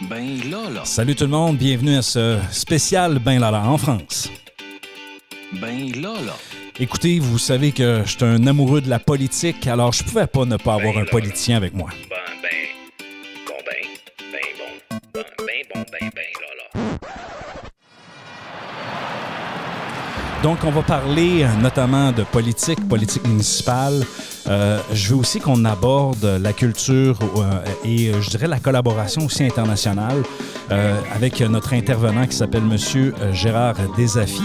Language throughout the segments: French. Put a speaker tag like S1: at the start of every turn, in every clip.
S1: Ben Lala.
S2: Salut tout le monde, bienvenue à ce spécial Ben Lala en France.
S1: Ben Lala.
S2: Écoutez, vous savez que je suis un amoureux de la politique, alors je pouvais pas ne pas avoir un politicien avec moi. Donc, on va parler notamment de politique municipale. Je veux aussi qu'on aborde la culture et je dirais la collaboration aussi internationale avec notre intervenant qui s'appelle Monsieur Gérard Desafi.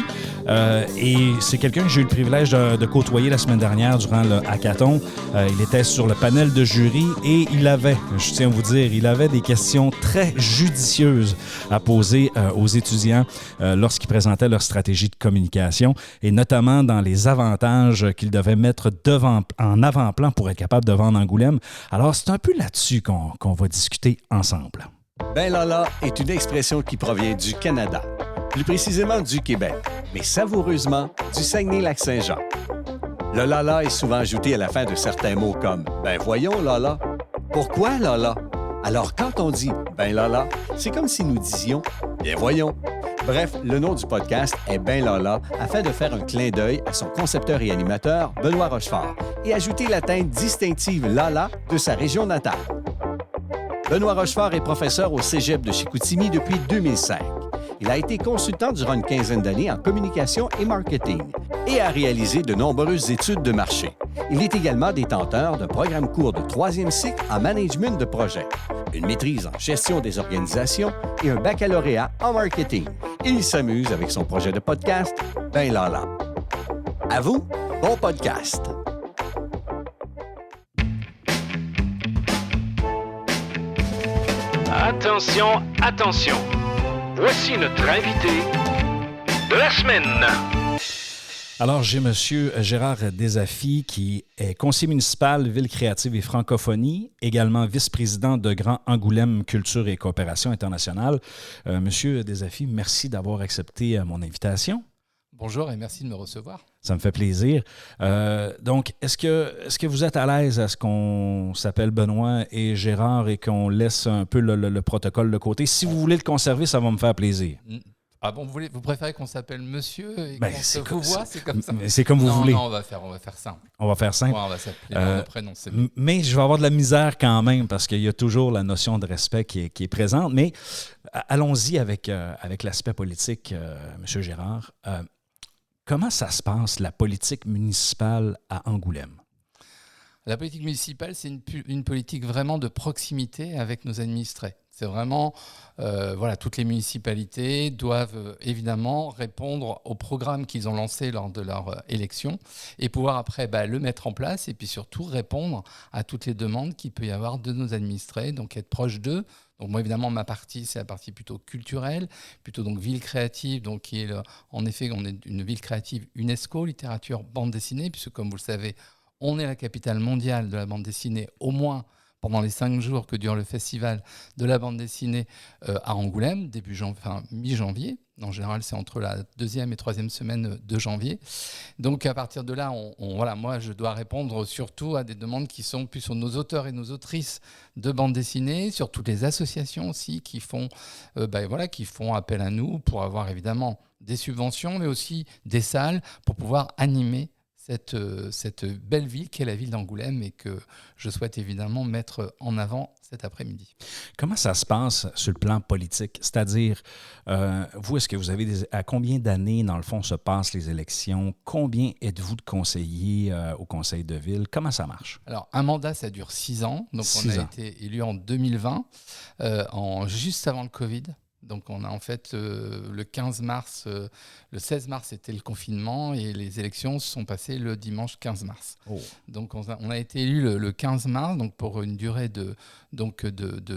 S2: Et c'est quelqu'un que j'ai eu le privilège de côtoyer la semaine dernière durant le hackathon. Il était sur le panel de jury et je tiens à vous dire, il avait des questions très judicieuses à poser aux étudiants lorsqu'ils présentaient leur stratégie de communication et notamment dans les avantages qu'ils devaient mettre en avant-plan pour être capable de vendre Angoulême. Alors, c'est un peu là-dessus qu'on va discuter ensemble.
S3: Ben Lala est une expression qui provient du Canada, plus précisément du Québec, mais savoureusement du Saguenay-Lac-Saint-Jean. Le Lala est souvent ajouté à la fin de certains mots comme « Ben voyons, Lala ». Pourquoi Lala? Alors quand on dit « Ben Lala », c'est comme si nous disions « Bien voyons ». Bref, le nom du podcast est Ben Lala afin de faire un clin d'œil à son concepteur et animateur, Benoît Rochefort, et ajouter la teinte distinctive Lala de sa région natale. Benoît Rochefort est professeur au Cégep de Chicoutimi depuis 2005. Il a été consultant durant une quinzaine d'années en communication et marketing et a réalisé de nombreuses études de marché. Il est également détenteur d'un programme court de 3e cycle en management de projet, une maîtrise en gestion des organisations et un baccalauréat en marketing. Il s'amuse avec son projet de podcast, Ben Lala. À vous, bon podcast!
S1: Attention, attention. Voici notre invité de la semaine.
S2: Alors, j'ai M. Gérard Desafi, qui est conseiller municipal Ville créative et francophonie, également vice-président de Grand Angoulême Culture et coopération internationale. Monsieur Desafi, merci d'avoir accepté mon invitation.
S4: Bonjour et merci de me recevoir.
S2: Ça me fait plaisir. Donc, est-ce que vous êtes à l'aise à ce qu'on s'appelle Benoît et Gérard et qu'on laisse un peu le protocole de côté? Si vous voulez le conserver, ça va me faire plaisir.
S4: Ah bon, vous préférez qu'on s'appelle monsieur et qu'on se
S2: comme
S4: voit, c'est comme ça?
S2: C'est comme vous voulez.
S4: Non, on va faire simple.
S2: On va faire simple.
S4: Ouais, on va s'appeler par nos prénoms, c'est mieux.
S2: Mais je vais avoir de la misère quand même parce qu'il y a toujours la notion de respect qui est présente. Mais allons-y avec l'aspect politique, M. Gérard. Comment ça se passe, la politique municipale à Angoulême?
S4: La politique municipale, c'est une politique vraiment de proximité avec nos administrés. C'est vraiment, toutes les municipalités doivent évidemment répondre au programme qu'ils ont lancé lors de leur élection et pouvoir après le mettre en place et puis surtout répondre à toutes les demandes qu'il peut y avoir de nos administrés, donc être proche d'eux. Donc moi, évidemment, ma partie, c'est la partie plutôt culturelle, plutôt donc ville créative, donc qui est en effet, on est une ville créative UNESCO, littérature, bande dessinée, puisque comme vous le savez, on est la capitale mondiale de la bande dessinée, au moins pendant les 5 jours que dure le festival de la bande dessinée à Angoulême, mi-janvier. En général, c'est entre la 2e et 3e semaine de janvier. Donc, à partir de là, moi, je dois répondre surtout à des demandes qui sont plus sur nos auteurs et nos autrices de bande dessinée, sur toutes les associations aussi qui font appel à nous pour avoir évidemment des subventions, mais aussi des salles pour pouvoir animer cette belle ville qu'est la ville d'Angoulême et que je souhaite évidemment mettre en avant cet après-midi.
S2: Comment ça se passe sur le plan politique? C'est-à-dire, vous, est-ce que vous avez à combien d'années, dans le fond, se passent les élections? Combien êtes-vous de conseillers au conseil de ville? Comment ça marche?
S4: Alors, un mandat, ça dure 6 ans. Donc, on a été élu en 2020, juste avant le Covid. Donc on a en fait le 16 mars c'était le confinement et les élections se sont passées le dimanche 15 mars. Oh. Donc on a été élu le 15 mars donc pour une durée de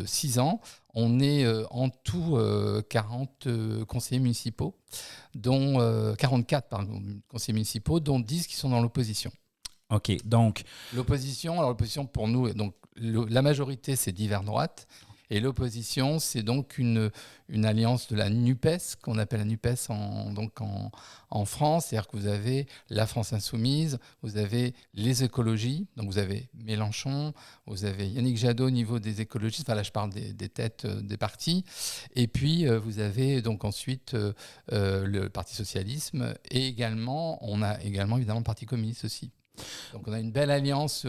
S4: 6 ans. On est en tout 40 conseillers municipaux, dont 44 conseillers municipaux, dont 10 qui sont dans l'opposition.
S2: OK, donc...
S4: L'opposition pour nous, donc la majorité c'est divers droite. Et l'opposition, c'est donc une alliance de la NUPES, qu'on appelle la NUPES en France. C'est-à-dire que vous avez la France insoumise, vous avez les écologies, donc vous avez Mélenchon, vous avez Yannick Jadot au niveau des écologistes, enfin là je parle des têtes des partis, et puis vous avez donc ensuite le Parti socialisme, et également, on a également évidemment le Parti communiste aussi. Donc on a une belle alliance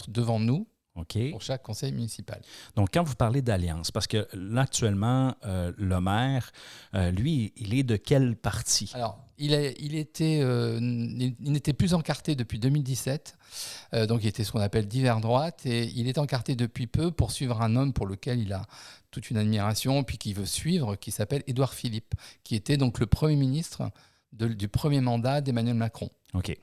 S4: devant nous.
S2: OK.
S4: Pour chaque conseil municipal.
S2: Donc, quand vous parlez d'alliance, parce que là, actuellement, le maire, lui, il est de quel parti?
S4: Alors, il n'était plus encarté depuis 2017, donc il était ce qu'on appelle d'hiver droite, et il est encarté depuis peu pour suivre un homme pour lequel il a toute une admiration, puis qu'il veut suivre, qui s'appelle Édouard Philippe, qui était donc le Premier ministre du premier mandat d'Emmanuel Macron.
S2: OK.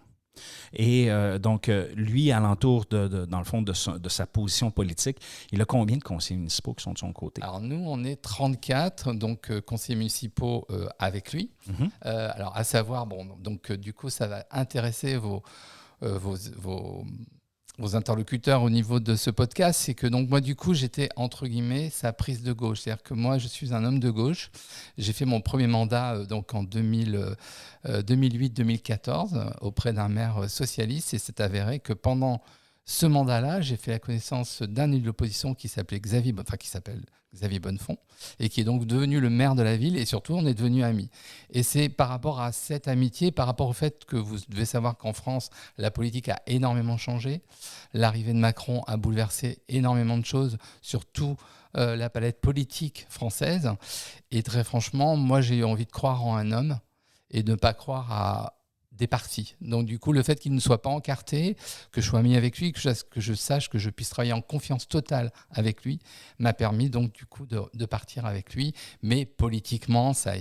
S2: Et donc, lui, alentour, dans le fond, de sa position politique, il a combien de conseillers municipaux qui sont de son côté?
S4: Alors, nous, on est 34 donc, conseillers municipaux avec lui.
S2: Mm-hmm.
S4: Alors, à savoir, donc, du coup, ça va intéresser vos interlocuteurs au niveau de ce podcast, c'est que donc moi du coup j'étais entre guillemets sa prise de gauche, c'est-à-dire que moi je suis un homme de gauche. J'ai fait mon premier mandat donc en 2008-2014 auprès d'un maire socialiste, et c'est avéré que pendant ce mandat-là, j'ai fait la connaissance d'un élu de l'opposition qui s'appelle Xavier Bonnefond, et qui est donc devenu le maire de la ville, et surtout on est devenus amis. Et c'est par rapport à cette amitié, par rapport au fait que vous devez savoir qu'en France, la politique a énormément changé. L'arrivée de Macron a bouleversé énormément de choses, surtout la palette politique française. Et très franchement, moi j'ai eu envie de croire en un homme et de ne pas croire à des partis. Donc du coup, le fait qu'il ne soit pas encarté, que je sois ami avec lui, que je sache que je puisse travailler en confiance totale avec lui, m'a permis donc du coup de partir avec lui. Mais politiquement, ça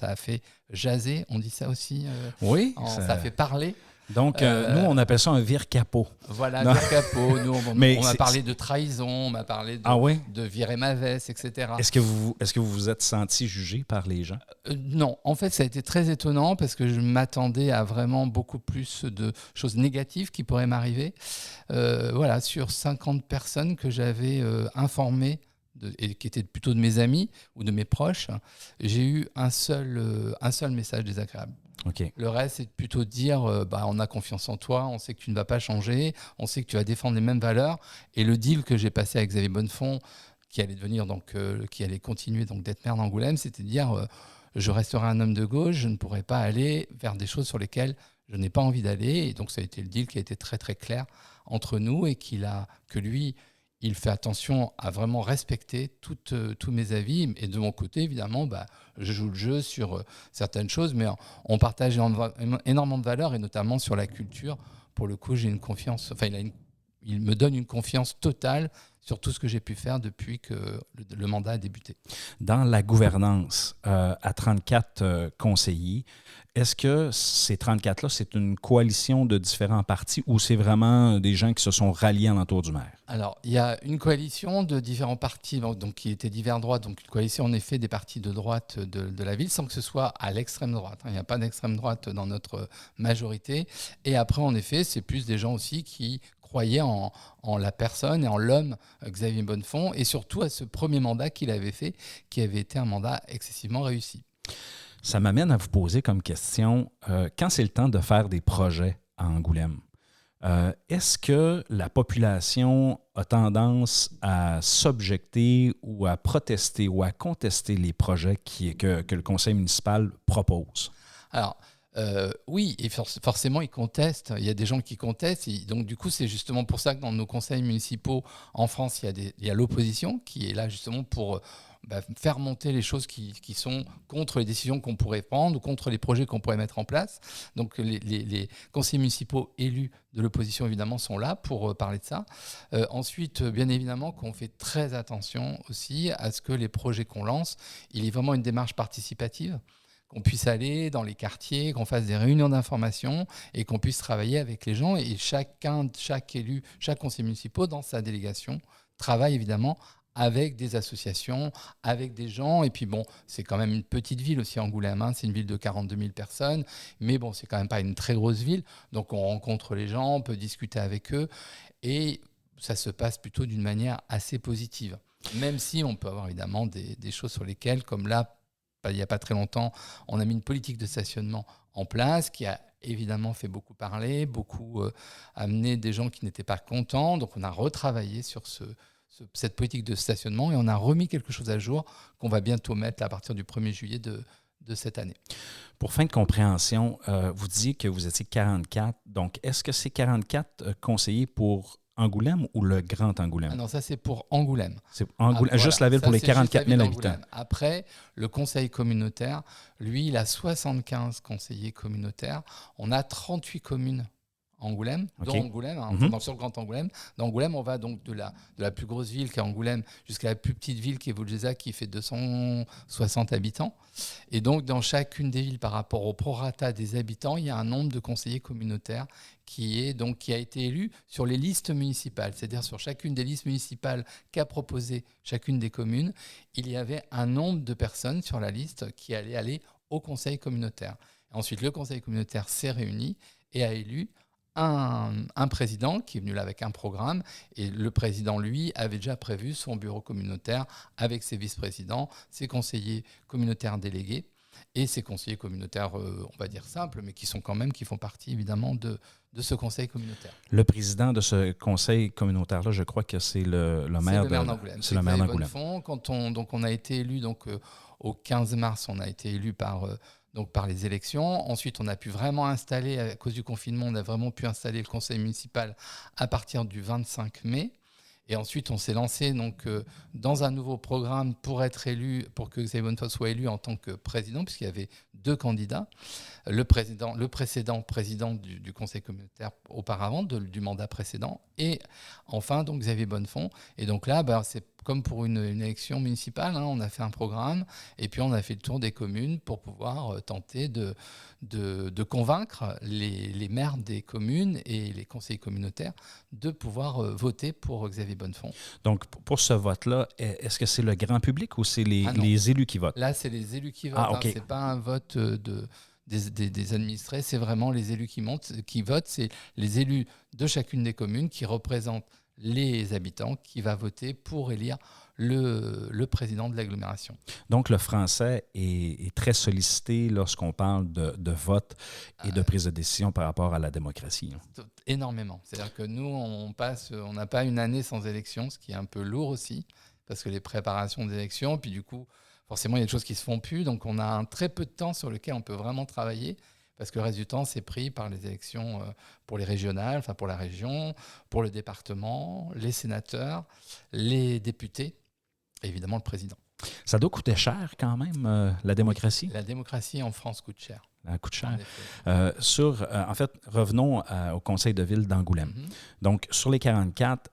S4: a fait jaser, on dit ça aussi.
S2: Oui.
S4: Ça a fait parler.
S2: Donc, nous, on appelle ça un vire-capot.
S4: Voilà, vire-capot. Nous, on m'a parlé de trahison, on m'a parlé de virer ma veste, etc.
S2: Est-ce que vous vous êtes senti jugé par les gens?
S4: Non. En fait, ça a été très étonnant parce que je m'attendais à vraiment beaucoup plus de choses négatives qui pourraient m'arriver. Voilà, sur 50 personnes que j'avais informées, et qui étaient plutôt de mes amis ou de mes proches, j'ai eu un seul message désagréable.
S2: Okay.
S4: Le reste, c'est plutôt de dire on a confiance en toi, on sait que tu ne vas pas changer, on sait que tu vas défendre les mêmes valeurs. Et le deal que j'ai passé avec Xavier Bonnefond, qui allait continuer donc d'être maire d'Angoulême, c'était de dire je resterai un homme de gauche, je ne pourrai pas aller vers des choses sur lesquelles je n'ai pas envie d'aller. Et donc ça a été le deal qui a été très très clair entre nous, et que lui, il fait attention à vraiment respecter tous mes avis. Et de mon côté, évidemment, je joue le jeu sur certaines choses, mais on partage énormément de valeurs, et notamment sur la culture. Pour le coup, j'ai une confiance. Enfin, il me donne une confiance totale sur tout ce que j'ai pu faire depuis que le mandat a débuté.
S2: Dans la gouvernance, à 34 conseillers, est-ce que ces 34-là, c'est une coalition de différents partis, ou c'est vraiment des gens qui se sont ralliés alentour du maire?
S4: Alors, il y a une coalition de différents partis, donc, qui était d'hiver droite, donc une coalition en effet des partis de droite de la ville, sans que ce soit à l'extrême droite. Il n'y a pas d'extrême droite dans notre majorité. Et après, en effet, c'est plus des gens aussi qui croyaient en la personne et en l'homme Xavier Bonnefond, et surtout à ce premier mandat qu'il avait fait, qui avait été un mandat excessivement réussi.
S2: Ça m'amène à vous poser comme question, quand c'est le temps de faire des projets à Angoulême, est-ce que la population a tendance à s'objecter ou à protester ou à contester les projets que le conseil municipal propose? Alors,
S4: oui, et forcément, ils contestent. Il y a des gens qui contestent. Et donc, du coup, c'est justement pour ça que dans nos conseils municipaux en France, il y a l'opposition qui est là justement pour faire monter les choses qui sont contre les décisions qu'on pourrait prendre ou contre les projets qu'on pourrait mettre en place. Donc, les conseillers municipaux élus de l'opposition, évidemment, sont là pour parler de ça. Ensuite, bien évidemment, qu'on fait très attention aussi à ce que les projets qu'on lance, il y ait vraiment une démarche participative, qu'on puisse aller dans les quartiers, qu'on fasse des réunions d'information et qu'on puisse travailler avec les gens. Et chaque élu, chaque conseiller municipal dans sa délégation travaille évidemment avec des associations, avec des gens. Et puis bon, c'est quand même une petite ville aussi, Angoulême, hein. C'est une ville de 42 000 personnes, mais bon, c'est quand même pas une très grosse ville. Donc on rencontre les gens, on peut discuter avec eux, et ça se passe plutôt d'une manière assez positive. Même si on peut avoir évidemment des choses sur lesquelles, comme là, il n'y a pas très longtemps, on a mis une politique de stationnement en place qui a évidemment fait beaucoup parler, beaucoup amené des gens qui n'étaient pas contents. Donc on a retravaillé sur cette politique de stationnement et on a remis quelque chose à jour qu'on va bientôt mettre là, à partir du 1er juillet de cette année.
S2: Pour fin de compréhension, vous disiez que vous étiez 44. Donc, est-ce que c'est 44 conseillers pour Angoulême ou le Grand Angoulême?
S4: Ah non, ça c'est pour Angoulême.
S2: C'est Angoulême,
S4: Voilà.
S2: juste la ville
S4: Ça,
S2: pour les
S4: c'est juste
S2: 44 000
S4: la ville
S2: habitants.
S4: d'Angoulême. Après, le conseil communautaire, lui, il a 75 conseillers communautaires. On a 38 communes à Angoulême, dont Angoulême, donc sur le Grand Angoulême. Dans Angoulême, on va donc de la plus grosse ville qui est Angoulême jusqu'à la plus petite ville qui est Voulgeza, qui fait 260 habitants. Et donc, dans chacune des villes, par rapport au prorata des habitants, il y a un nombre de conseillers communautaires qui a été élu sur les listes municipales. C'est-à-dire sur chacune des listes municipales qu'a proposé chacune des communes, il y avait un nombre de personnes sur la liste qui allaient aller au conseil communautaire. Et ensuite, le conseil communautaire s'est réuni et a élu un président qui est venu là avec un programme, et le président, lui, avait déjà prévu son bureau communautaire avec ses vice-présidents, ses conseillers communautaires délégués et ses conseillers communautaires, on va dire simples, mais qui font partie évidemment de ce conseil communautaire.
S2: Le président de ce conseil communautaire-là, je crois que c'est le maire
S4: d'Angoulême.
S2: C'est le maire d'Angoulême.
S4: Quand on a été élu, au 15 mars, on a été élu par les élections. Ensuite, on a pu vraiment installer, à cause du confinement, on a vraiment pu installer le conseil municipal à partir du 25 mai. Et ensuite, on s'est lancé dans un nouveau programme pour être élu, pour que Xavier Bonnefoy soit élu en tant que président, puisqu'il y avait 2 candidats. Le précédent président du conseil communautaire auparavant, du mandat précédent, et enfin donc Xavier Bonnefoy. Et donc là, c'est comme pour une élection municipale, on a fait un programme et puis on a fait le tour des communes pour pouvoir tenter de convaincre les maires des communes et les conseillers communautaires de pouvoir voter pour Xavier Bonnefoy.
S2: Donc, pour ce vote-là, est-ce que c'est le grand public ou c'est les élus qui votent?
S4: Là, c'est les élus qui votent.
S2: Ah, OK.
S4: Ce n'est pas un vote des administrés, c'est vraiment les élus qui votent. C'est les élus de chacune des communes qui représentent les habitants qui va voter pour élire le président de l'agglomération.
S2: Donc, le français est très sollicité lorsqu'on parle de vote et de prise de décision par rapport à la démocratie.
S4: Énormément. C'est-à-dire que nous, on n'a pas une année sans élection, ce qui est un peu lourd aussi, parce que les préparations des élections, puis du coup, forcément, il y a des choses qui ne se font plus. Donc, on a un très peu de temps sur lequel on peut vraiment travailler, parce que le reste du temps, c'est pris par les élections pour les régionales, enfin pour la région, pour le département, les sénateurs, les députés, et évidemment le président.
S2: Ça doit coûter cher quand même, la démocratie?
S4: La démocratie en France coûte cher.
S2: Ça coûte cher. En fait, revenons au conseil de ville d'Angoulême. Donc, sur les 44,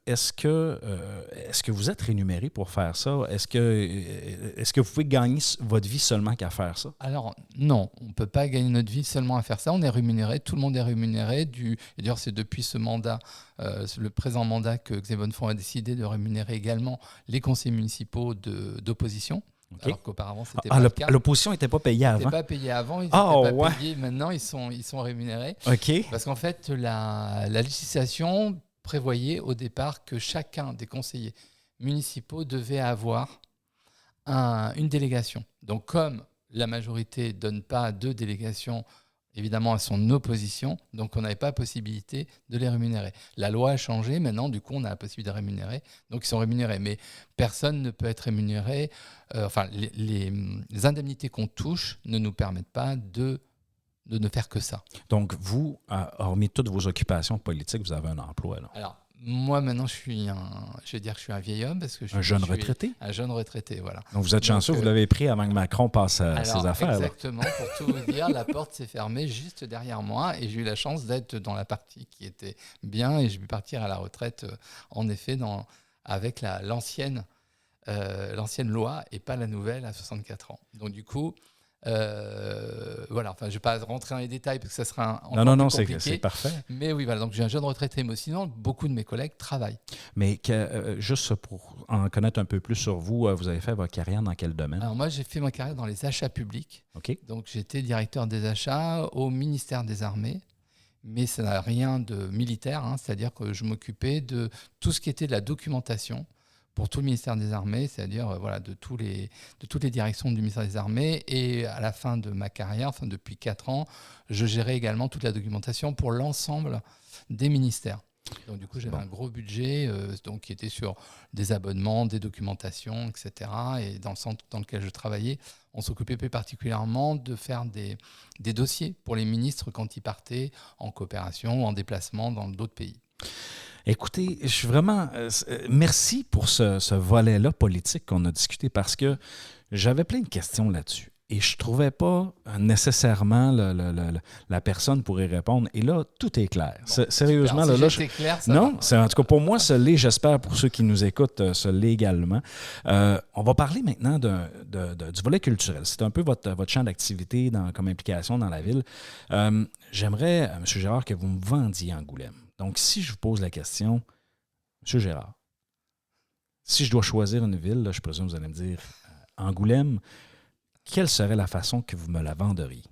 S2: est-ce que vous êtes rémunéré pour faire ça? Est-ce que vous pouvez gagner votre vie seulement qu'à faire ça?
S4: Alors, non, on ne peut pas gagner notre vie seulement à faire ça. On est rémunéré, tout le monde est rémunéré. Et d'ailleurs, c'est depuis ce mandat, le présent mandat, que Xavier Bonnefoy a décidé de rémunérer également les conseillers municipaux d'opposition. Okay. Alors qu'aupalement, c'était pas le cas.
S2: L'opposition n'était pas payée avant?
S4: Ils n'étaient pas payés avant, ils n'étaient pas payés. Maintenant, ils sont rémunérés.
S2: Okay.
S4: Parce qu'en fait, la législation prévoyait au départ que chacun des conseillers municipaux devait avoir une délégation. Donc, comme la majorité ne donne pas de délégation, évidemment, à son opposition, donc on n'avait pas possibilité de les rémunérer. La loi a changé, maintenant, du coup, on a la possibilité de rémunérer, donc ils sont rémunérés. Mais personne ne peut être rémunéré, les indemnités qu'on touche ne nous permettent pas de ne faire que ça.
S2: Donc, vous, hormis toutes vos occupations politiques, vous avez un emploi, là?
S4: Alors, moi, maintenant, je vais dire que je suis un vieil homme. Parce que
S2: un jeune retraité?
S4: Un jeune retraité, voilà.
S2: Donc, vous êtes chanceux, vous l'avez pris avant que Macron passe ses affaires.
S4: Exactement, pour tout vous dire, la porte s'est fermée juste derrière moi et j'ai eu la chance d'être dans la partie qui était bien et j'ai pu partir à la retraite, en effet, avec l'ancienne loi et pas la nouvelle à 64 ans. Donc, du coup... voilà, enfin, je ne vais pas rentrer dans les détails parce que ça sera encore plus compliqué.
S2: C'est parfait.
S4: Mais oui, voilà, donc j'ai un jeune retraité, mais sinon, beaucoup de mes collègues travaillent.
S2: Mais juste pour en connaître un peu plus sur vous, vous avez fait votre carrière dans quel domaine?
S4: Alors moi, j'ai fait ma carrière dans les achats publics.
S2: Okay.
S4: Donc j'étais directeur des achats au ministère des Armées, mais ça n'a rien de militaire, c'est-à-dire que je m'occupais de tout ce qui était de la documentation pour tout le ministère des Armées, c'est-à-dire de toutes les directions du ministère des Armées. Et à la fin de ma carrière, depuis 4 ans, je gérais également toute la documentation pour l'ensemble des ministères. Donc du coup, j'avais un gros budget qui était sur des abonnements, des documentations, etc. Et dans le centre dans lequel je travaillais, on s'occupait plus particulièrement de faire des dossiers pour les ministres quand ils partaient en coopération ou en déplacement dans d'autres pays.
S2: Écoutez, je suis vraiment... merci pour ce volet-là politique qu'on a discuté parce que j'avais plein de questions là-dessus. Et je ne trouvais pas nécessairement la personne pour y répondre. Et là, tout est clair. Sérieusement,
S4: super.
S2: Là,
S4: c'est clair, ça
S2: non,
S4: va.
S2: en tout cas pour moi, ce l'est, j'espère pour ceux qui nous écoutent, ce l'est également. On va parler maintenant du volet culturel. C'est un peu votre champ d'activité comme implication dans la ville. J'aimerais, M. Gérard, que vous me vendiez Angoulême. Donc, si je vous pose la question, M. Gérard, si je dois choisir une ville, là, je présume que vous allez me dire Angoulême, quelle serait la façon que vous me la venderiez?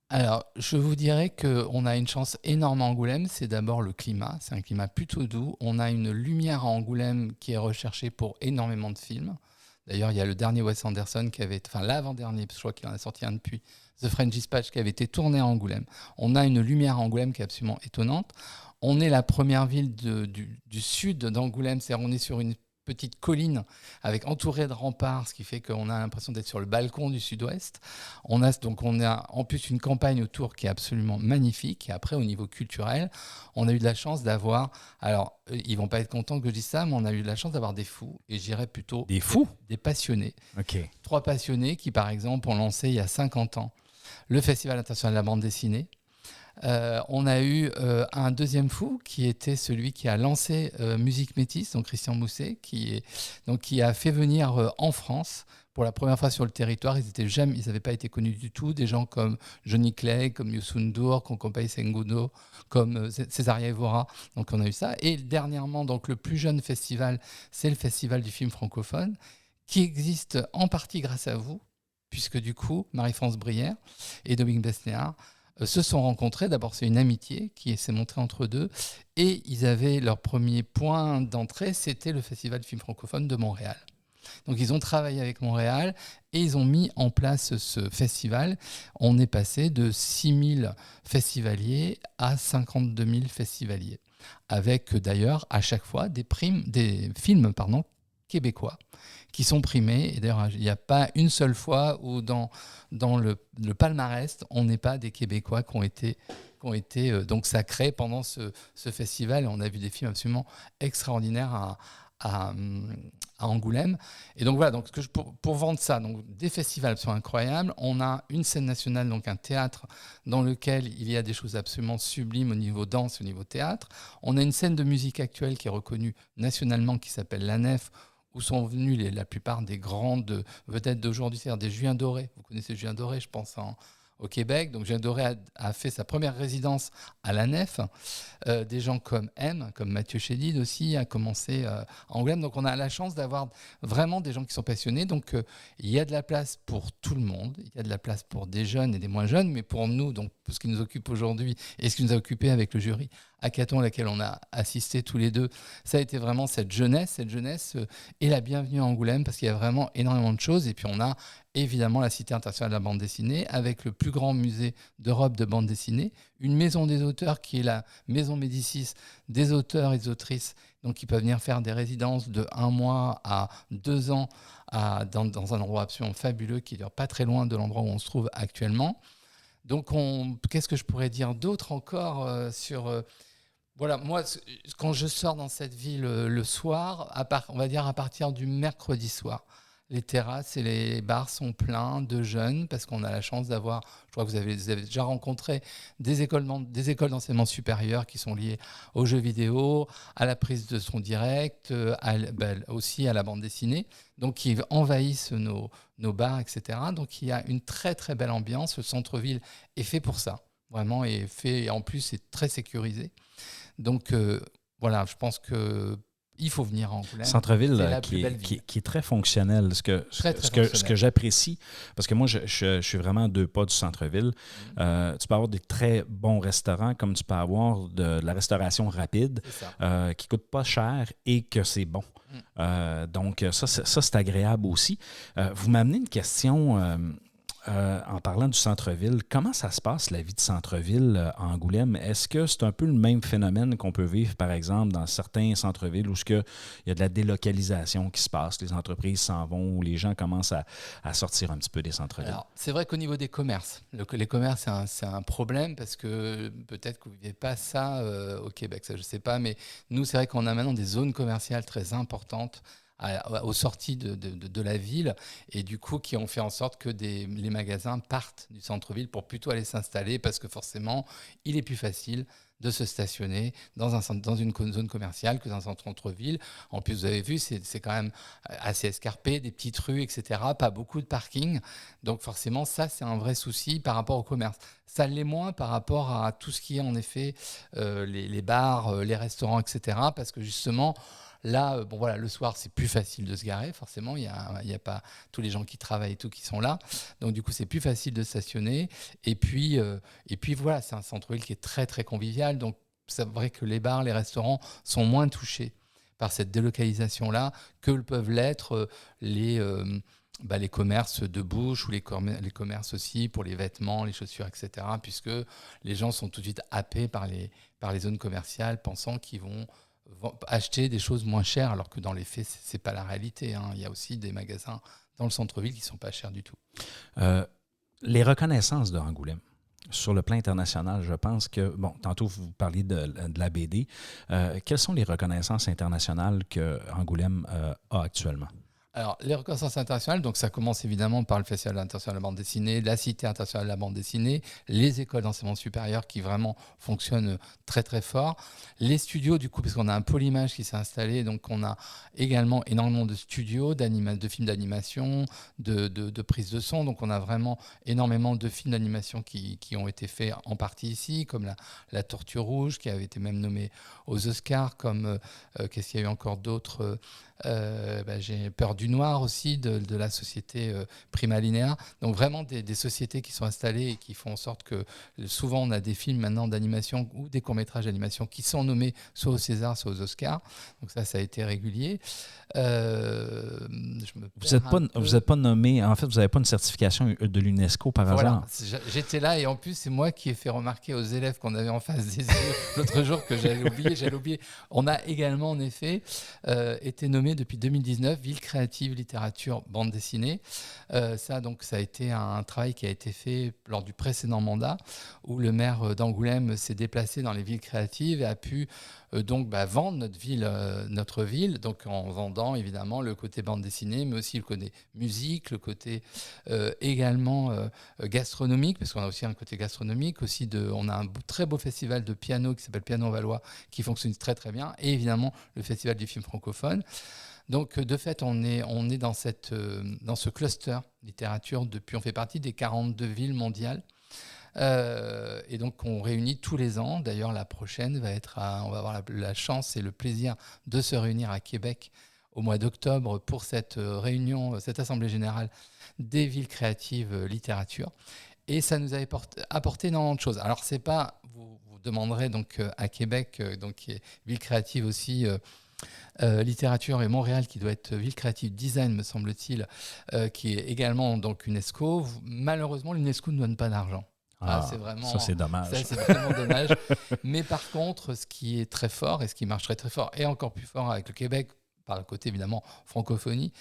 S4: Alors, je vous dirais qu'on a une chance énorme à Angoulême. C'est d'abord le climat. C'est un climat plutôt doux. On a une lumière à Angoulême qui est recherchée pour énormément de films. D'ailleurs, il y a le dernier Wes Anderson l'avant-dernier, parce que je crois qu'il en a sorti un depuis, The French Dispatch, qui avait été tourné à Angoulême. On a une lumière à Angoulême qui est absolument étonnante. On est la première ville du sud d'Angoulême, c'est-à-dire on est sur une petite colline entourée de remparts, ce qui fait qu'on a l'impression d'être sur le balcon du sud-ouest. On a en plus une campagne autour qui est absolument magnifique. Et après, au niveau culturel, on a eu de la chance d'avoir... Alors, ils vont pas être contents que je dise ça, mais on a eu de la chance d'avoir des fous. Et je dirais plutôt...
S2: Des fous?
S4: Des passionnés.
S2: OK.
S4: 3 passionnés qui, par exemple, ont lancé il y a 50 ans le Festival international de la bande dessinée. On a eu un deuxième fou qui était celui qui a lancé Musique Métis, donc Christian Mousset, qui a fait venir en France pour la première fois sur le territoire. Ils n'avaient pas été connus du tout. Des gens comme Johnny Clegg, comme Youssou N'Dour, comme Kompay Sengodo, comme Césaria Evora. Donc on a eu ça. Et dernièrement, donc le plus jeune festival, c'est le Festival du film francophone, qui existe en partie grâce à vous, puisque du coup, Marie-France Brière et Dominique Besnéard se sont rencontrés. D'abord, c'est une amitié qui s'est montrée entre deux. Et ils avaient leur premier point d'entrée, c'était le Festival du film francophone de Montréal. Donc, ils ont travaillé avec Montréal et ils ont mis en place ce festival. On est passé de 6 000 festivaliers à 52 000 festivaliers. Avec d'ailleurs, à chaque fois, des films québécois qui sont primés. Et d'ailleurs, il n'y a pas une seule fois où dans le palmarès, on n'est pas des Québécois qui ont été donc sacrés pendant ce festival. Et on a vu des films absolument extraordinaires à Angoulême. Et donc voilà, pour vendre ça, donc des festivals absolument incroyables. On a une scène nationale, donc un théâtre dans lequel il y a des choses absolument sublimes au niveau danse, au niveau théâtre. On a une scène de musique actuelle qui est reconnue nationalement, qui s'appelle La Nef, où sont venus la plupart des grandes vedettes d'aujourd'hui, c'est-à-dire des Julien Doré. Vous connaissez Julien Doré, je pense, au Québec. Donc Julien Doré a fait sa première résidence à La Nef. Des gens comme comme Mathieu Chédid aussi, a commencé à Angoulême. Donc on a la chance d'avoir vraiment des gens qui sont passionnés. Donc il y a de la place pour tout le monde. Il y a de la place pour des jeunes et des moins jeunes. Mais pour nous, donc, pour ce qui nous occupe aujourd'hui et ce qui nous a occupé avec le jury hackathon à laquelle on a assisté tous les deux, ça a été vraiment cette jeunesse est la bienvenue à Angoulême parce qu'il y a vraiment énormément de choses. Et puis on a évidemment la Cité internationale de la bande dessinée avec le plus grand musée d'Europe de bande dessinée, une maison des auteurs qui est la maison Médicis des auteurs et des autrices, donc qui peuvent venir faire des résidences de 1 mois à 2 ans dans un endroit absolument fabuleux qui est pas très loin de l'endroit où on se trouve actuellement. Donc qu'est-ce que je pourrais dire d'autre encore sur... Voilà, moi, quand je sors dans cette ville le soir, on va dire à partir du mercredi soir, les terrasses et les bars sont pleins de jeunes parce qu'on a la chance d'avoir, je crois que vous avez déjà rencontré des écoles d'enseignement supérieur qui sont liées aux jeux vidéo, à la prise de son direct, aussi à la bande dessinée, donc qui envahissent nos bars, etc. Donc il y a une très très belle ambiance. Le centre-ville est fait pour ça, vraiment, et en plus c'est très sécurisé. Donc voilà, je pense que il faut venir à Angoulême.
S2: Centre-ville
S4: C'est la plus belle ville.
S2: qui est très fonctionnel. Ce que
S4: Fonctionnel.
S2: j'apprécie, parce que moi, je suis vraiment à 2 pas du centre-ville. Tu peux avoir des très bons restaurants, comme tu peux avoir de la restauration rapide,
S4: C'est ça.
S2: qui ne coûte pas cher et que c'est bon. Donc, ça, c'est agréable aussi. Vous m'amenez une question en parlant du centre-ville. Comment ça se passe, la vie de centre-ville à Angoulême? Est-ce que c'est un peu le même phénomène qu'on peut vivre, par exemple, dans certains centres-villes où il y a de la délocalisation qui se passe, les entreprises s'en vont, où les gens commencent à sortir un petit peu des centres-villes?
S4: Alors, c'est vrai qu'au niveau des commerces, les commerces, c'est un problème parce que peut-être que vous ne vivez pas ça au Québec, ça je ne sais pas, mais nous, c'est vrai qu'on a maintenant des zones commerciales très importantes aux sorties de la ville et du coup qui ont fait en sorte que les magasins partent du centre-ville pour plutôt aller s'installer parce que forcément, il est plus facile de se stationner dans une zone commerciale que dans un centre-ville. En plus, vous avez vu, c'est quand même assez escarpé, des petites rues, etc. Pas beaucoup de parking. Donc forcément, ça, c'est un vrai souci par rapport au commerce. Ça l'est moins par rapport à tout ce qui est en effet les bars, les restaurants, etc. Parce que justement, là, bon voilà, le soir, c'est plus facile de se garer, forcément. Il y a pas tous les gens qui travaillent et tout qui sont là. Donc, du coup, c'est plus facile de stationner. Et puis voilà, c'est un centre-ville qui est très, très convivial. Donc, c'est vrai que les bars, les restaurants sont moins touchés par cette délocalisation-là que peuvent l'être les commerces de bouche ou les commerces aussi pour les vêtements, les chaussures, etc. Puisque les gens sont tout de suite happés par les zones commerciales, pensant qu'ils vont acheter des choses moins chères, alors que dans les faits, c'est pas la réalité. Il y a aussi des magasins dans le centre-ville qui sont pas chers du tout.
S2: Les reconnaissances de Angoulême, sur le plan international, je pense que, bon, tantôt vous parliez de la BD. Quelles sont les reconnaissances internationales que Angoulême a actuellement?
S4: Alors, les reconnaissances internationales, donc ça commence évidemment par le Festival international de la bande dessinée, la Cité internationale de la bande dessinée, les écoles d'enseignement supérieur qui vraiment fonctionnent très très fort, les studios du coup, parce qu'on a un pôle image qui s'est installé, donc on a également énormément de studios, de films d'animation, de prises de son, donc on a vraiment énormément de films d'animation qui ont été faits en partie ici, comme la Tortue Rouge qui avait été même nommée aux Oscars, comme qu'est-ce qu'il y a eu encore d'autres j'ai Peur du Noir aussi, de la société Prima Linea. Donc vraiment des sociétés qui sont installées et qui font en sorte que souvent on a des films maintenant d'animation ou des courts-métrages d'animation qui sont nommés soit au César, soit aux Oscars. Donc ça a été régulier.
S2: Vous n'êtes pas nommé, en fait, vous n'avez pas une certification de l'UNESCO par hasard?
S4: J'étais là et en plus, c'est moi qui ai fait remarquer aux élèves qu'on avait en face des yeux l'autre jour que j'allais oublier. On a également, en effet, été nommé depuis 2019 Ville créative, littérature, bande dessinée. Ça a été un travail qui a été fait lors du précédent mandat où le maire d'Angoulême s'est déplacé dans les villes créatives et a pu vendre notre ville, donc en vendant évidemment le côté bande dessinée, mais aussi le côté musique, le côté également gastronomique, parce qu'on a aussi un côté gastronomique, on a un très beau festival de piano qui s'appelle Piano Valois, qui fonctionne très très bien, et évidemment le festival du film francophone. Donc, de fait, on est dans ce cluster littérature on fait partie des 42 villes mondiales. Et donc, on réunit tous les ans. D'ailleurs, la prochaine on va avoir la chance et le plaisir de se réunir à Québec au mois d'octobre pour cette réunion, cette assemblée générale des villes créatives littérature. Et ça nous a apporté énormément de choses. Alors, c'est pas, vous demanderez donc à Québec, donc qui est ville créative aussi. Littérature et Montréal qui doit être ville créative design me semble-t-il, qui est également donc UNESCO. Malheureusement l'UNESCO ne donne pas d'argent.
S2: Ça c'est dommage.
S4: Ça c'est vraiment dommage. Mais par contre ce qui est très fort et ce qui marche très très fort et encore plus fort avec le Québec par le côté évidemment francophonie,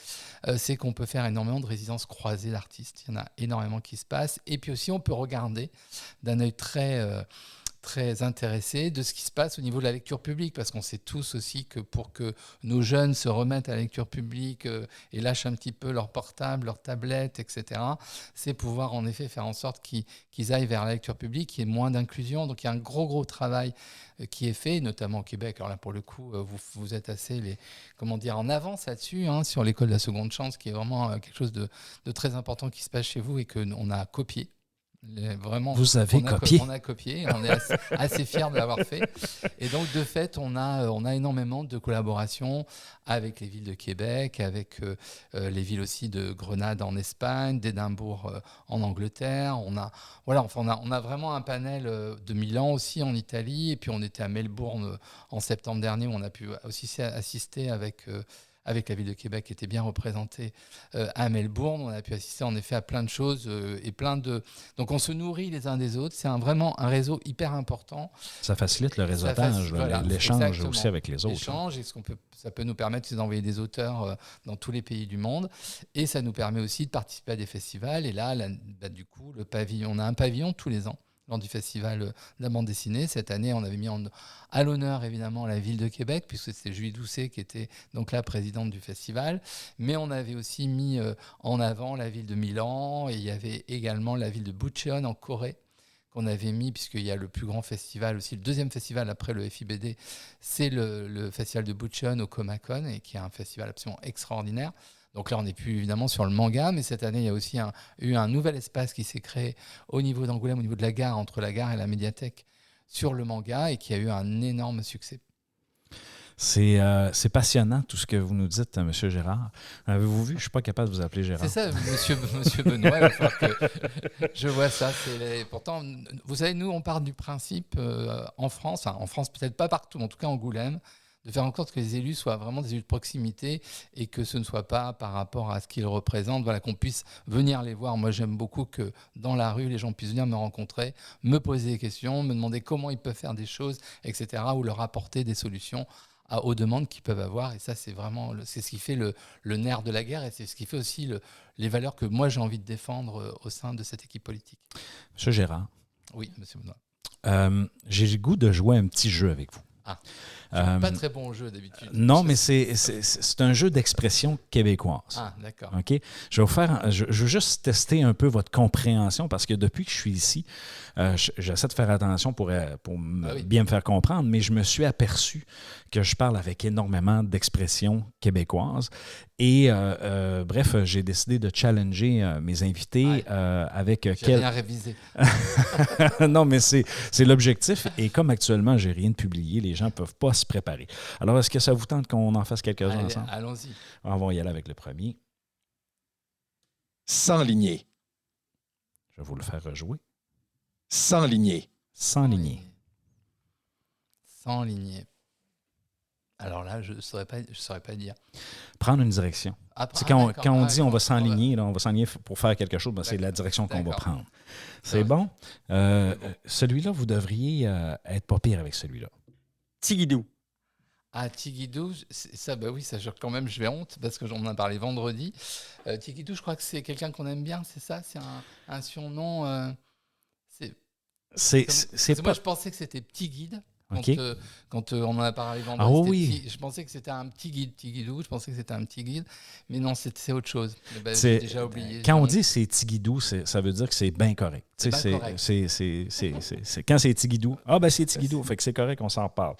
S4: c'est qu'on peut faire énormément de résidences croisées d'artistes. Il y en a énormément qui se passent et puis aussi on peut regarder d'un œil très intéressé de ce qui se passe au niveau de la lecture publique, parce qu'on sait tous aussi que pour que nos jeunes se remettent à la lecture publique et lâchent un petit peu leur portable, leur tablette, etc., c'est pouvoir en effet faire en sorte qu'ils aillent vers la lecture publique, qu'il y ait moins d'inclusion. Donc il y a un gros travail qui est fait, notamment au Québec. Alors là, pour le coup, vous êtes assez en avance là-dessus, sur l'école de la seconde chance, qui est vraiment quelque chose de très important qui se passe chez vous et qu'on a copié. Vraiment,
S2: Vous avez copié.
S4: On a copié, on est assez fiers de l'avoir fait. Et donc, de fait, on a énormément de collaborations avec les villes de Québec, avec les villes aussi de Grenade en Espagne, d'Édimbourg en Angleterre. On a vraiment un panel de Milan aussi en Italie. Et puis, on était à Melbourne en septembre dernier, où on a pu aussi assister avec la ville de Québec qui était bien représentée à Melbourne. On a pu assister en effet à plein de choses Donc on se nourrit les uns des autres. C'est vraiment un réseau hyper important.
S2: Ça facilite le réseautage, l'échange
S4: exactement.
S2: aussi avec les autres.
S4: L'échange, ça peut nous permettre aussi d'envoyer des auteurs dans tous les pays du monde. Et ça nous permet aussi de participer à des festivals. Et là du coup, on a un pavillon tous les ans lors du festival de la bande dessinée. Cette année, on avait mis à l'honneur évidemment la ville de Québec, puisque c'était Julie Doucet qui était donc la présidente du festival. Mais on avait aussi mis en avant la ville de Milan, et il y avait également la ville de Bucheon en Corée qu'on avait mis, puisqu'il y a le plus grand festival aussi, le deuxième festival après le FIBD, c'est le festival de Bucheon au Comacon, et qui est un festival absolument extraordinaire. Donc là, on n'est plus évidemment sur le manga, mais cette année, il y a aussi eu un nouvel espace qui s'est créé au niveau d'Angoulême, au niveau de la gare, entre la gare et la médiathèque, sur le manga, et qui a eu un énorme succès.
S2: C'est passionnant tout ce que vous nous dites, M. Gérard. Avez-vous vu? Je ne suis pas capable de vous appeler Gérard.
S4: C'est ça, monsieur Benoît. Il va falloir que je vois ça. Pourtant, vous savez, nous, on part du principe en France peut-être pas partout, mais en tout cas Angoulême, de faire en sorte que les élus soient vraiment des élus de proximité, et que ce ne soit pas par rapport à ce qu'ils représentent, qu'on puisse venir les voir. Moi, j'aime beaucoup que dans la rue, les gens puissent venir me rencontrer, me poser des questions, me demander comment ils peuvent faire des choses, etc., ou leur apporter des solutions aux demandes qu'ils peuvent avoir. Et ça, c'est ce qui fait le nerf de la guerre, et c'est ce qui fait aussi les valeurs que moi, j'ai envie de défendre au sein de cette équipe politique.
S2: Monsieur Gérard.
S4: Oui, monsieur Benoît.
S2: J'ai le goût de jouer un petit jeu avec vous.
S4: Ah. Pas très bon au jeu d'habitude.
S2: Non, mais c'est un jeu d'expression québécoise.
S4: Ah, d'accord.
S2: OK? Je veux juste tester un peu votre compréhension, parce que depuis que je suis ici, j'essaie de faire attention pour bien me faire comprendre, mais je me suis aperçu que je parle avec énormément d'expressions québécoises. Et bref, j'ai décidé de challenger mes invités avec...
S4: J'ai rien révisé.
S2: Non, mais c'est l'objectif. Et comme actuellement, j'ai rien de publié, les gens ne peuvent pas se préparer. Alors, est-ce que ça vous tente qu'on en fasse quelques-uns ensemble?
S4: Allons-y.
S2: On va y aller avec le premier.
S3: S'enligner.
S2: Je vais vous le faire rejouer.
S3: S'enligner.
S2: S'enligner.
S4: S'enligner. Alors là, je ne saurais pas dire.
S2: Prendre une direction. Quand on dit on va s'enligner, on va s'enligner pour faire quelque chose, c'est la direction qu'on va prendre. C'est bon? Celui-là, vous devriez être pas pire avec celui-là.
S3: Tigidou.
S4: Ah, Tigidou, ça, oui, ça, quand même, je vais honte, parce que j'en ai parlé vendredi. Tigidou, je crois que c'est quelqu'un qu'on aime bien, c'est ça? C'est un surnom. Moi, je pensais que c'était Petit Guide. Quand on en a parlé vendredi, je pensais que c'était un petit guide, Tigidou. Je pensais que c'était un petit guide, mais non, c'est autre chose. J'ai déjà oublié.
S2: Quand on dit c'est Tigidou, ça veut dire que c'est bien correct. Quand c'est Tigidou, c'est Tigidou, fait que c'est correct, on s'en parle.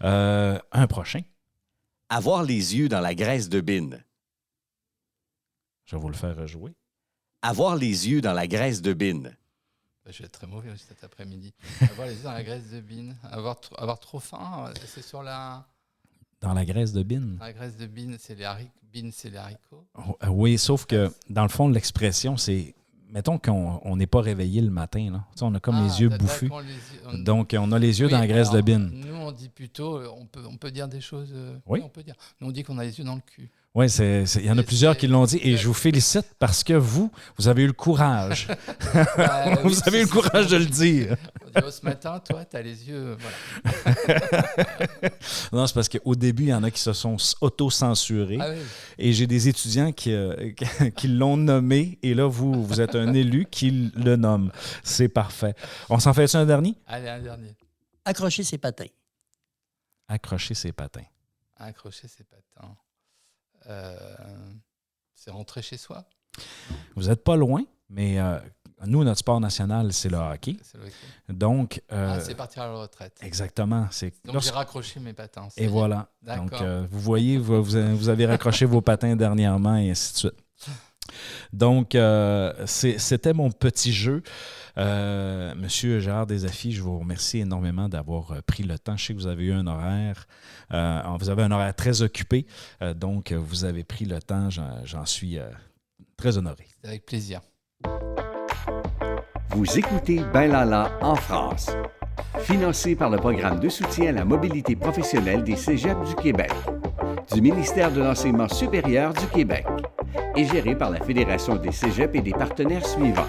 S2: Un prochain.
S3: Avoir les yeux dans la graisse de bine.
S2: Je vais vous le faire rejouer.
S3: Avoir les yeux dans la graisse de bine.
S4: Je vais être très mauvais aussi cet après-midi. Avoir les yeux dans la graisse de bine. Avoir trop faim, c'est sur la...
S2: Dans la graisse de bine?
S4: Dans la graisse de bine, c'est les haricots.
S2: Oui, sauf que dans le fond, l'expression, c'est... Mettons qu'on n'est pas réveillé le matin. Là. On a comme les yeux bouffus. Donc, on a les yeux dans la graisse de bine.
S4: Nous, on dit plutôt... On peut dire des choses... on peut dire. Nous, on dit qu'on a les yeux dans le cul.
S2: Oui, il y en a plusieurs qui l'ont dit, et je vous félicite parce que vous avez eu le courage. Vous avez eu le courage de le dire.
S4: Ce matin, toi, tu as les yeux... Voilà.
S2: Non, c'est parce qu'au début, il y en a qui se sont auto-censurés. Ah oui. Et j'ai des étudiants qui l'ont nommé, et là, vous êtes un élu qui le nomme. C'est parfait. On s'en fait un dernier?
S4: Allez, un dernier.
S5: Accrocher ses patins.
S2: Accrocher ses patins.
S4: Accrocher ses patins. C'est rentrer chez soi.
S2: Vous n'êtes pas loin, mais nous, notre sport national, c'est le hockey.
S4: C'est le hockey.
S2: Donc,
S4: c'est partir à la retraite.
S2: Exactement.
S4: Donc, j'ai raccroché mes patins.
S2: Et voilà. Donc, vous voyez, vous avez raccroché vos patins dernièrement, et ainsi de suite. Donc, c'était mon petit jeu. Monsieur Gérard Desafis, je vous remercie énormément d'avoir pris le temps. Je sais que vous avez eu un horaire. Vous avez un horaire très occupé. Donc, vous avez pris le temps. J'en suis très honoré.
S4: Avec plaisir.
S3: Vous écoutez Ben Lala en France, financé par le programme de soutien à la mobilité professionnelle des cégeps du Québec, du ministère de l'Enseignement supérieur du Québec et géré par la Fédération des cégeps et des partenaires suivants: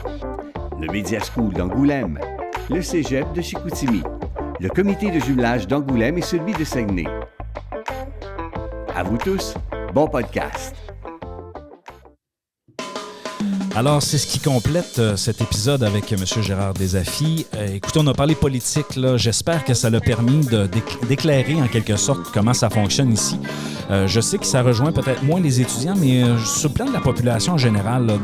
S3: le Media School d'Angoulême, le cégep de Chicoutimi, le comité de jumelage d'Angoulême et celui de Saguenay. À vous tous, bon podcast!
S2: Alors, c'est ce qui complète cet épisode avec M. Gérard Desafis. Écoutez, on a parlé politique, là. J'espère que ça l'a permis d'éclairer en quelque sorte comment ça fonctionne ici. Je sais que ça rejoint peut-être moins les étudiants, mais sur le plan de la population en général, là,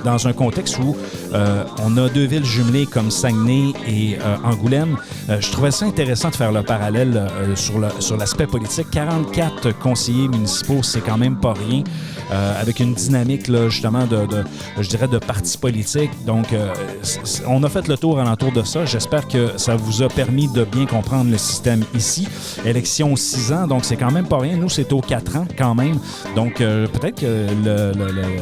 S2: dans un contexte où on a deux villes jumelées comme Saguenay et Angoulême, je trouvais ça intéressant de faire le parallèle sur l'aspect politique. 44 conseillers municipaux, c'est quand même pas rien, avec une dynamique là, justement je dirais de partis politiques. Donc, on a fait le tour alentour de ça. J'espère que ça vous a permis de bien comprendre le système ici. Élection 6 ans, donc c'est quand même pas rien. Nous, c'est aux 4 ans quand même. Donc, peut-être que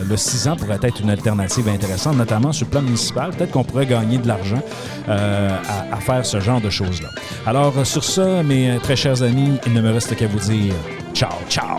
S2: le 6 ans pourrait être une alternative intéressante, notamment sur le plan municipal. Peut-être qu'on pourrait gagner de l'argent à faire ce genre de choses-là. Alors, sur ça, mes très chers amis, il ne me reste qu'à vous dire ciao, ciao!